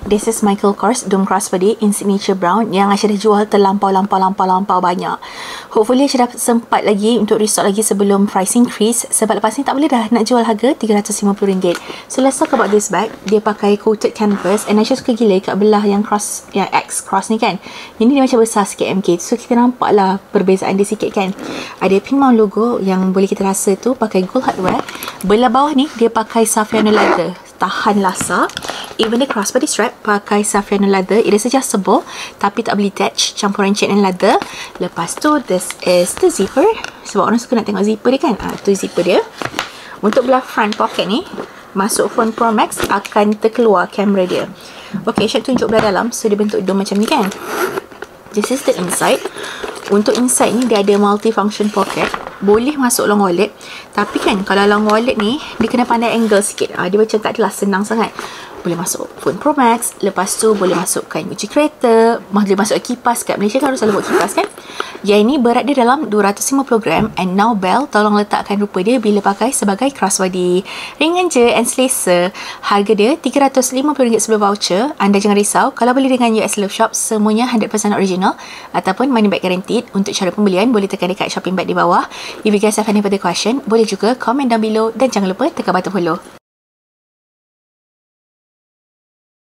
This is Michael Kors Dome Crossbody in signature brown yang Aisyah dah jual terlampau banyak. Hopefully Aisyah dah sempat lagi untuk restock lagi sebelum price increase, sebab lepas ni tak boleh dah nak jual harga RM350. So let's talk about this bag. Dia pakai coated canvas and Aisyah suka gila kat belah yang cross, yang X cross ni kan. Ini dia macam besar sikit MK, so kita nampak lah perbezaan dia sikit kan. Ada pin mount logo yang boleh kita rasa tu pakai gold hardware. Belah bawah ni dia pakai Saffiano leather, tahan lasar. Even the crossbody strap pakai Saffiano leather. It is adjustable tapi tak boleh detach, campuran chain and leather. Lepas tu this is the zipper, sebab orang suka nak tengok zipper dia kan. Tu zipper dia. Untuk belah front pocket ni, masuk phone Pro Max akan terkeluar kamera dia. Ok, Syed tunjuk belah dalam. So dia bentuk dome macam ni kan. This is the inside. Untuk inside ni dia ada multi-function pocket. Boleh masuk long wallet. Tapi kan kalau long wallet ni dia kena pandai angle sikit. Dia macam tak adalah senang sangat. Boleh masuk phone Pro Max. Lepas tu boleh masukkan kunci kereta. Boleh masuk kipas. Kat Malaysia kan harus selalu buat kipas kan. Yang ini berat dia dalam 250 gram. And now Belle tolong letakkan rupa dia bila pakai sebagai crossbody. Ringan je and selesa. Harga dia RM350 sebelum voucher. Anda jangan risau, kalau beli dengan US Love Shop semuanya 100% original ataupun money back guaranteed. Untuk cara pembelian boleh tekan dekat shopping bag di bawah. If you guys have any further question, boleh juga komen down below dan jangan lupa tekan button follow.